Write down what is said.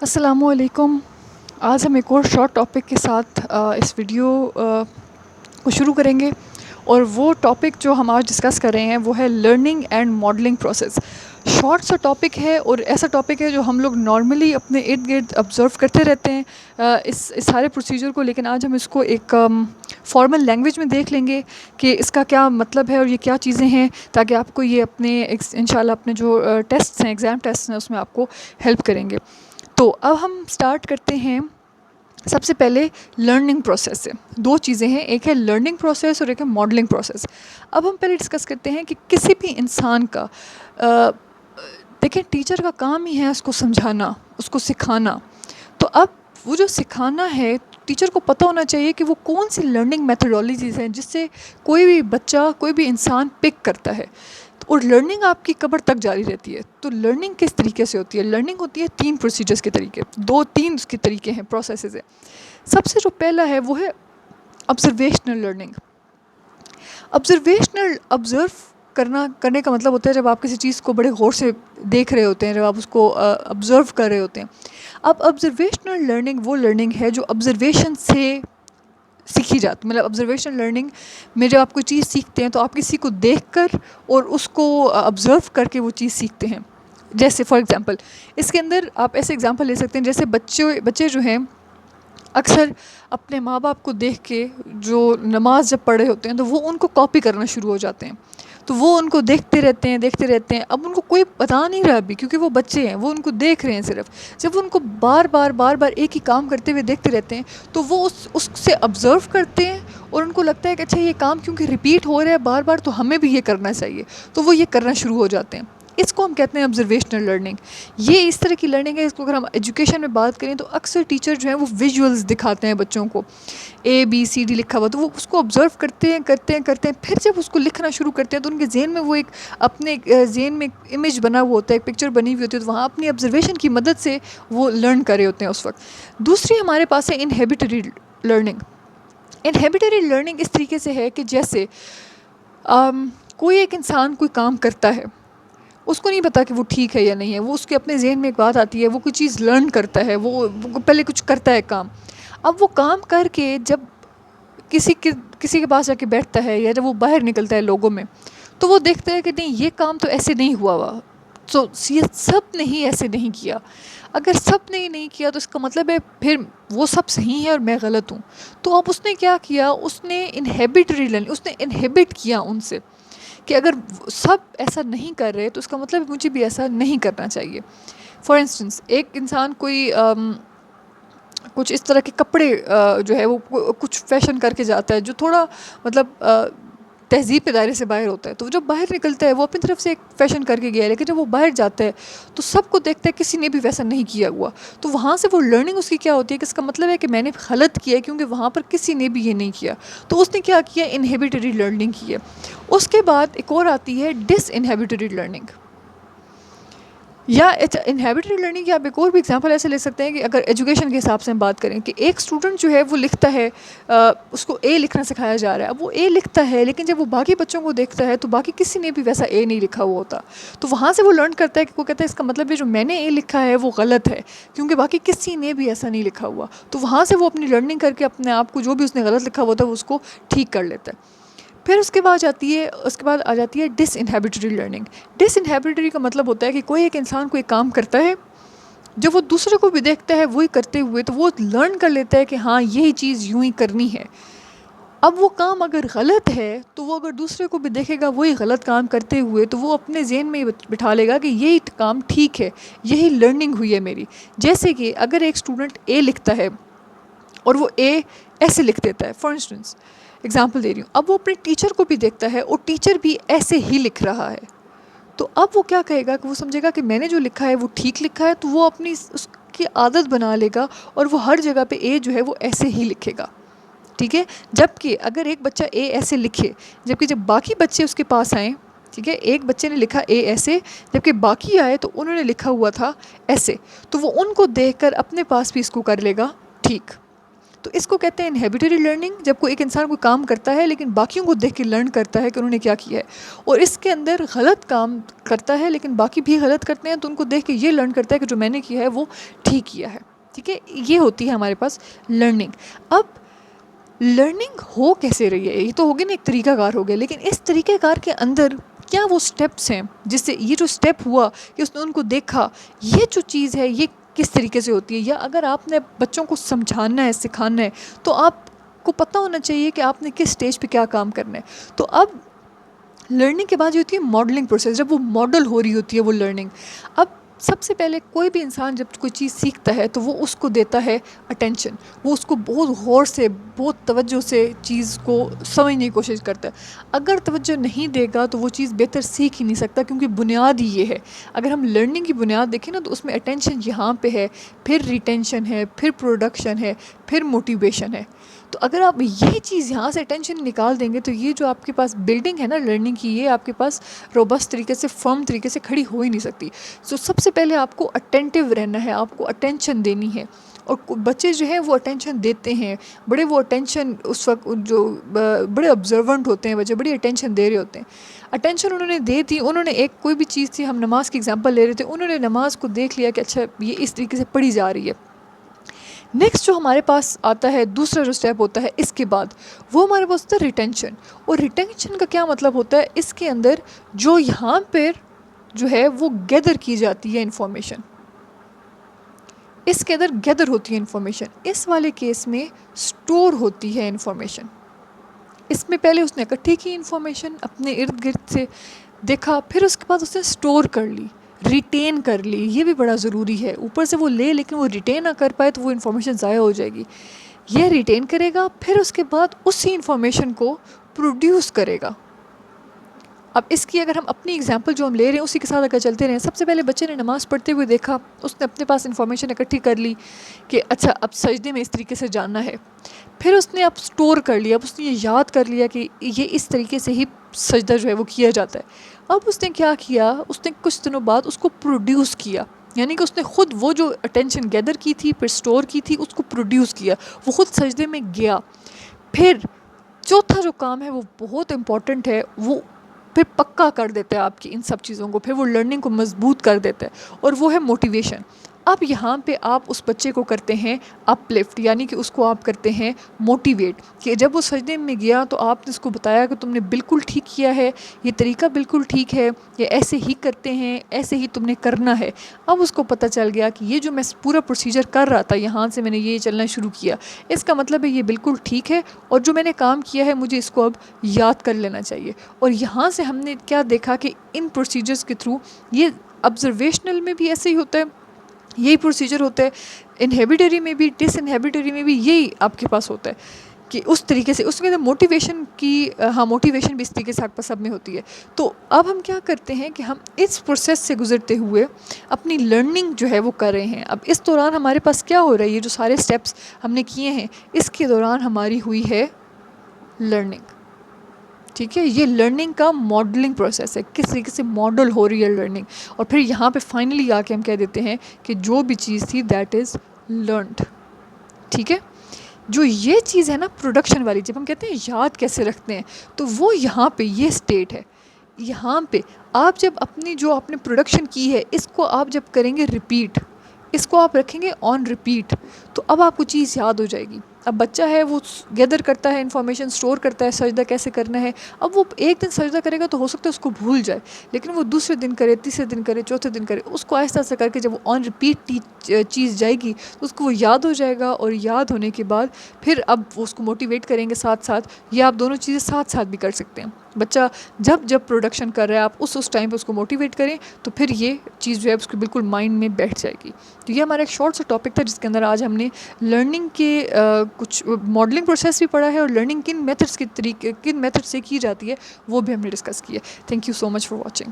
السلام علیکم. آج ہم ایک اور شارٹ ٹاپک کے ساتھ اس ویڈیو کو شروع کریں گے، اور وہ ٹاپک جو ہم آج ڈسکس کر رہے ہیں وہ ہے learning and modelling process. Short سا ٹاپک ہے اور ایسا ٹاپک ہے جو ہم لوگ نارملی اپنے ارد گرد آبزرو کرتے رہتے ہیں اس سارے پروسیجر کو، لیکن آج ہم اس کو ایک فارمل لینگویج میں دیکھ لیں گے کہ اس کا کیا مطلب ہے اور یہ کیا چیزیں ہیں، تاکہ آپ کو یہ اپنے انشاءاللہ اپنے جو ٹیسٹس ہیں، ایگزام ٹیسٹس ہیں، اس میں آپ کو ہیلپ کریں گے. تو اب ہم سٹارٹ کرتے ہیں. سب سے پہلے لرننگ پروسیس سے. دو چیزیں ہیں، ایک ہے لرننگ پروسیس اور ایک ہے ماڈلنگ پروسیس. اب ہم پہلے ڈسکس کرتے ہیں کہ کسی بھی انسان کا دیکھیں ٹیچر کا کام ہی ہے اس کو سمجھانا، اس کو سکھانا. تو اب وہ جو سکھانا ہے، ٹیچر کو پتہ ہونا چاہیے کہ وہ کون سی لرننگ میتھڈالوجیز ہیں جس سے کوئی بھی بچہ، کوئی بھی انسان پک کرتا ہے، اور لرننگ آپ کی قبر تک جاری رہتی ہے. تو لرننگ کس طریقے سے ہوتی ہے؟ لرننگ ہوتی ہے 3 پروسیجرز کے طریقے، 3 اس کے طریقے ہیں، پروسیسز ہیں. سب سے جو پہلا ہے وہ ہے آبزرویشنل لرننگ. آبزرو کرنے کا مطلب ہوتا ہے جب آپ کسی چیز کو بڑے غور سے دیکھ رہے ہوتے ہیں، جب آپ اس کو آبزرو کر رہے ہوتے ہیں. اب آبزرویشنل لرننگ وہ لرننگ ہے جو آبزرویشن سے سیکھی جاتی. مطلب آبزرویشنل لرننگ میں جب آپ کوئی چیز سیکھتے ہیں تو آپ کسی کو دیکھ کر اور اس کو آبزرو کر کے وہ چیز سیکھتے ہیں. جیسے فار ایگزامپل اس کے اندر آپ ایسے ایگزامپل لے سکتے ہیں، جیسے بچے جو ہیں اکثر اپنے ماں باپ کو دیکھ کے جو نماز جب پڑھ رہے ہوتے ہیں تو وہ ان کو کاپی کرنا شروع ہو جاتے ہیں. تو وہ ان کو دیکھتے رہتے ہیں. اب ان کو کوئی بتا نہیں رہا ابھی، کیونکہ وہ بچے ہیں، وہ ان کو دیکھ رہے ہیں صرف. جب وہ ان کو بار بار ایک ہی کام کرتے ہوئے دیکھتے رہتے ہیں تو وہ اس سے آبزرو کرتے ہیں، اور ان کو لگتا ہے کہ اچھا یہ کام کیونکہ ریپیٹ ہو رہا ہے بار بار تو ہمیں بھی یہ کرنا چاہیے. تو وہ یہ کرنا شروع ہو جاتے ہیں. اس کو ہم کہتے ہیں آبزرویشنل لرننگ. یہ اس طرح کی لرننگ ہے. اس کو اگر ہم ایجوکیشن میں بات کریں تو اکثر ٹیچر جو ہیں وہ ویژولز دکھاتے ہیں بچوں کو، ABCD لکھا ہوا، تو وہ اس کو آبزرو کرتے ہیں. پھر جب اس کو لکھنا شروع کرتے ہیں تو ان کے ذہن میں وہ ایک اپنے ذہن میں ایک امیج بنا ہوا ہوتا ہے، ایک پکچر بنی ہوئی ہوتی ہے. تو وہاں اپنی آبزرویشن کی مدد سے وہ لرن کر رہے ہوتے ہیں اس وقت. دوسری ہمارے پاس ہے انہیبیٹری لرننگ. انہیبیٹری لرننگ اس طریقے سے ہے کہ جیسے کوئی ایک انسان کوئی کام کرتا ہے، اس کو نہیں پتا کہ وہ ٹھیک ہے یا نہیں ہے. وہ اس کے اپنے ذہن میں ایک بات آتی ہے، وہ کوئی چیز لرن کرتا ہے، وہ پہلے کچھ کرتا ہے کام. اب وہ کام کر کے جب کسی کے پاس جا کے بیٹھتا ہے یا جب وہ باہر نکلتا ہے لوگوں میں، تو وہ دیکھتا ہے کہ نہیں یہ کام تو ایسے نہیں ہوا. تو سب نے ہی ایسے نہیں کیا. اگر سب نے ہی نہیں کیا تو اس کا مطلب ہے پھر وہ سب صحیح ہے اور میں غلط ہوں. تو اب اس نے کیا کیا، اس نے انہیبیٹری لرننگ، اس نے انہیبٹ کیا ان سے کہ اگر سب ایسا نہیں کر رہے تو اس کا مطلب مجھے بھی ایسا نہیں کرنا چاہیے. فار انسٹنس ایک انسان کوئی کچھ اس طرح کے کپڑے جو ہے وہ کچھ فیشن کر کے جاتا ہے جو تھوڑا مطلب تہذیب کے دائرے سے باہر ہوتا ہے. تو جب باہر نکلتا ہے وہ اپنی طرف سے ایک فیشن کر کے گیا ہے، لیکن جب وہ باہر جاتا ہے تو سب کو دیکھتا ہے کسی نے بھی ویسا نہیں کیا ہوا. تو وہاں سے وہ لرننگ اس کی کیا ہوتی ہے کہ اس کا مطلب ہے کہ میں نے غلط کیا ہے کیونکہ وہاں پر کسی نے بھی یہ نہیں کیا. تو اس نے کیا کیا، انہیبیٹری لرننگ کی ہے. اس کے بعد ایک اور آتی ہے ڈس انہیبیٹری لرننگ. یا انہیبیٹری لرننگ کی آپ ایک اور بھی ایگزامپل ایسے لے سکتے ہیں کہ اگر ایجوکیشن کے حساب سے ہم بات کریں کہ ایک اسٹوڈنٹ جو ہے وہ لکھتا ہے، اس کو اے لکھنا سکھایا جا رہا ہے. اب وہ اے لکھتا ہے لیکن جب وہ باقی بچوں کو دیکھتا ہے تو باقی کسی نے بھی ویسا اے نہیں لکھا ہوا ہوتا. تو وہاں سے وہ لرن کرتا ہے کہ وہ کہتا ہے اس کا مطلب ہے جو میں نے اے لکھا ہے وہ غلط ہے کیونکہ باقی کسی نے بھی ایسا نہیں لکھا ہوا. تو وہاں سے وہ اپنی لرننگ کر کے اپنے آپ کو جو بھی اس نے غلط لکھا ہوا تھا وہ اس کو ٹھیک کر لیتا ہے. پھر اس کے بعد آ جاتی ہے ڈس انہیبیٹری لرننگ. ڈس انہیبیٹری کا مطلب ہوتا ہے کہ کوئی ایک انسان کوئی کام کرتا ہے، جب وہ دوسرے کو بھی دیکھتا ہے وہی کرتے ہوئے تو وہ لرن کر لیتا ہے کہ ہاں یہی چیز یوں ہی کرنی ہے. اب وہ کام اگر غلط ہے تو وہ اگر دوسرے کو بھی دیکھے گا وہی غلط کام کرتے ہوئے تو وہ اپنے ذہن میں بٹھا لے گا کہ یہی کام ٹھیک ہے، یہی لرننگ ہوئی ہے میری. جیسے کہ اگر ایک اسٹوڈنٹ اے لکھتا ہے اور وہ اے ایسے لکھ دیتا ہے، فار انسٹنس اگزامپل دے رہی ہوں، اب وہ اپنے ٹیچر کو بھی دیکھتا ہے اور ٹیچر بھی ایسے ہی لکھ رہا ہے. تو اب وہ کیا کہے گا کہ وہ سمجھے گا کہ میں نے جو لکھا ہے وہ ٹھیک لکھا ہے. تو وہ اپنی اس کی عادت بنا لے گا اور وہ ہر جگہ پہ اے جو ہے وہ ایسے ہی لکھے گا. ٹھیک ہے. جبکہ اگر ایک بچہ اے ایسے لکھے، جبکہ جب باقی بچے اس کے پاس آئیں، ٹھیک ہے، ایک بچے نے لکھا اے ایسے، جبکہ باقی آئے تو انہوں نے لکھا ہوا تھا ایسے، تو وہ ان کو دیکھ کر اپنے پاس بھی اس کو کر لے گا ٹھیک. تو اس کو کہتے ہیں انہیبیٹری لرننگ، جب کوئی ایک انسان کوئی کام کرتا ہے لیکن باقیوں کو دیکھ کے لرن کرتا ہے کہ انہوں نے کیا کیا ہے، اور اس کے اندر غلط کام کرتا ہے لیکن باقی بھی غلط کرتے ہیں تو ان کو دیکھ کے یہ لرن کرتا ہے کہ جو میں نے کیا ہے وہ ٹھیک کیا ہے. ٹھیک ہے، یہ ہوتی ہے ہمارے پاس لرننگ. اب لرننگ ہو کیسے رہی ہے؟ یہ تو ہوگی نا ایک طریقہ کار ہو گیا، لیکن اس طریقہ کار کے اندر کیا وہ سٹیپس ہیں جس سے یہ جو سٹیپ ہوا کہ اس نے ان کو دیکھا، یہ جو چیز ہے یہ کس طریقے سے ہوتی ہے؟ یا اگر آپ نے بچوں کو سمجھانا ہے، سکھانا ہے، تو آپ کو پتہ ہونا چاہیے کہ آپ نے کس سٹیج پہ کیا کام کرنا ہے. تو اب لرننگ کے بعد جو ہوتی ہے ماڈلنگ پروسیس، جب وہ ماڈل ہو رہی ہوتی ہے وہ لرننگ. اب سب سے پہلے کوئی بھی انسان جب کوئی چیز سیکھتا ہے تو وہ اس کو دیتا ہے اٹینشن، وہ اس کو بہت غور سے، بہت توجہ سے چیز کو سمجھنے کی کوشش کرتا ہے. اگر توجہ نہیں دے گا تو وہ چیز بہتر سیکھ ہی نہیں سکتا، کیونکہ بنیاد ہی یہ ہے. اگر ہم لرننگ کی بنیاد دیکھیں نا تو اس میں اٹینشن یہاں پہ ہے، پھر ریٹینشن ہے، پھر پروڈکشن ہے، پھر موٹیویشن ہے. تو اگر آپ یہ چیز یہاں سے اٹینشن نکال دیں گے تو یہ جو آپ کے پاس بلڈنگ ہے نا لرننگ کی، یہ آپ کے پاس روبسٹ طریقے سے، فرم طریقے سے کھڑی ہو ہی نہیں سکتی. سو سب سے پہلے آپ کو اٹینٹیو رہنا ہے، آپ کو اٹینشن دینی ہے. اور بچے جو ہیں وہ اٹینشن دیتے ہیں، بڑے وہ اٹینشن اس وقت جو بڑے آبزرونٹ ہوتے ہیں بچے، بڑی اٹینشن دے رہے ہوتے ہیں. اٹینشن انہوں نے دے دی، انہوں نے ایک کوئی بھی چیز تھی، ہم نماز کی اگزامپل لے رہے تھے، انہوں نے نماز کو دیکھ لیا کہ اچھا یہ اس طریقے سے پڑھی جا رہی ہے. نیکسٹ جو ہمارے پاس آتا ہے، دوسرا جو اسٹیپ ہوتا ہے اس کے بعد، وہ ہمارے پاس ہوتا ہے ریٹینشن. اور ریٹینشن کا کیا مطلب ہوتا ہے؟ اس کے اندر جو یہاں پر جو ہے وہ گیدر کی جاتی ہے انفارمیشن، اس کے اندر گیدر ہوتی ہے انفارمیشن. اس والے کیس میں سٹور ہوتی ہے انفارمیشن. اس میں پہلے اس نے اکٹھی کی انفارمیشن اپنے ارد گرد سے دیکھا، پھر اس کے بعد اس نے سٹور کر لی، ریٹین کر لی. یہ بھی بڑا ضروری ہے. اوپر سے وہ لے لیکن وہ ریٹین نہ کر پائے تو وہ انفارمیشن ضائع ہو جائے گی. یہ ریٹین کرے گا، پھر اس کے بعد اسی انفارمیشن کو پروڈیوس کرے گا. اب اس کی اگر ہم اپنی اگزامپل جو ہم لے رہے ہیں اسی کے ساتھ اگر چلتے رہیں، سب سے پہلے بچے نے نماز پڑھتے ہوئے دیکھا، اس نے اپنے پاس انفارمیشن اکٹھی کر لی کہ اچھا اب سجدے میں اس طریقے سے جانا ہے. پھر اس نے اب سٹور کر لیا، اب اس نے یہ یاد کر لیا کہ یہ اس طریقے سے ہی سجدہ جو ہے وہ کیا جاتا ہے. اب اس نے کیا کیا، اس نے کچھ دنوں بعد اس کو پروڈیوس کیا، یعنی کہ اس نے خود وہ جو اٹینشن گیدر کی تھی، پھر سٹور کی تھی، اس کو پروڈیوس کیا، وہ خود سجدے میں گیا. پھر چوتھا جو کام ہے وہ بہت امپورٹنٹ ہے، وہ پھر پکا کر دیتا ہے آپ کی ان سب چیزوں کو، پھر وہ لرننگ کو مضبوط کر دیتا ہے، اور وہ ہے موٹیویشن. اب یہاں پہ آپ اس بچے کو کرتے ہیں اپ لفٹ، یعنی کہ اس کو آپ کرتے ہیں موٹیویٹ، کہ جب وہ سجدے میں گیا تو آپ نے اس کو بتایا کہ تم نے بالکل ٹھیک کیا ہے، یہ طریقہ بالکل ٹھیک ہے، یہ ایسے ہی کرتے ہیں، ایسے ہی تم نے کرنا ہے. اب اس کو پتہ چل گیا کہ یہ جو میں پورا پروسیجر کر رہا تھا، یہاں سے میں نے یہ چلنا شروع کیا، اس کا مطلب ہے یہ بالکل ٹھیک ہے، اور جو میں نے کام کیا ہے مجھے اس کو اب یاد کر لینا چاہیے. اور یہاں سے ہم نے کیا دیکھا کہ ان پروسیجرز کے تھرو، یہ آبزرویشنل میں بھی ایسے ہی ہوتا ہے، یہی پروسیجر ہوتا ہے، انہیبیٹری میں بھی، ڈس انہیبیٹری میں بھی یہی آپ کے پاس ہوتا ہے کہ اس طریقے سے. اس کے اندر موٹیویشن کی، ہاں موٹیویشن بھی اس طریقے سے آپ پاس سب میں ہوتی ہے. تو اب ہم کیا کرتے ہیں کہ ہم اس پروسیس سے گزرتے ہوئے اپنی لرننگ جو ہے وہ کر رہے ہیں. اب اس دوران ہمارے پاس کیا ہو رہا ہے، یہ جو سارے سٹیپس ہم نے کیے ہیں، اس کے دوران ہماری ہوئی ہے لرننگ. ٹھیک ہے، یہ لرننگ کا ماڈلنگ پروسیس ہے، کس طریقے سے ماڈل ہو رہی ہے لرننگ. اور پھر یہاں پہ فائنلی آ کے ہم کہہ دیتے ہیں کہ جو بھی چیز تھی دیٹ از لرنڈ. ٹھیک ہے، جو یہ چیز ہے نا پروڈکشن والی، جب ہم کہتے ہیں یاد کیسے رکھتے ہیں، تو وہ یہاں پہ یہ اسٹیٹ ہے. یہاں پہ آپ جب اپنی جو آپ نے پروڈکشن کی ہے، اس کو آپ جب کریں گے ریپیٹ، اس کو آپ رکھیں گے آن ریپیٹ، تو اب آپ کو چیز یاد ہو جائے گی. اب بچہ ہے وہ گیدر کرتا ہے انفارمیشن، سٹور کرتا ہے سجدہ کیسے کرنا ہے. اب وہ ایک دن سجدہ کرے گا تو ہو سکتا ہے اس کو بھول جائے، لیکن وہ دوسرے دن کرے، تیسرے دن کرے، چوتھے دن کرے، اس کو آہستہ آہستہ کر کے جب وہ آن ریپیٹ چیز جائے گی تو اس کو وہ یاد ہو جائے گا. اور یاد ہونے کے بعد پھر اب وہ اس کو موٹیویٹ کریں گے ساتھ ساتھ، یا آپ دونوں چیزیں ساتھ ساتھ بھی کر سکتے ہیں. بچہ جب پروڈکشن کر رہا ہے، آپ اس ٹائم پہ اس کو موٹیویٹ کریں تو پھر یہ چیز جو ہے اس کو بالکل مائنڈ میں بیٹھ جائے گی. تو یہ ہمارا ایک شارٹ سا ٹاپک تھا جس کے اندر آج ہم نے لرننگ کے کچھ ماڈلنگ پروسیس بھی پڑھا ہے، اور لرننگ کن میتھڈس کے طریقے، کن میتھڈ سے کی جاتی ہے وہ بھی ہم نے ڈسکس کیا. Thank you so much for watching.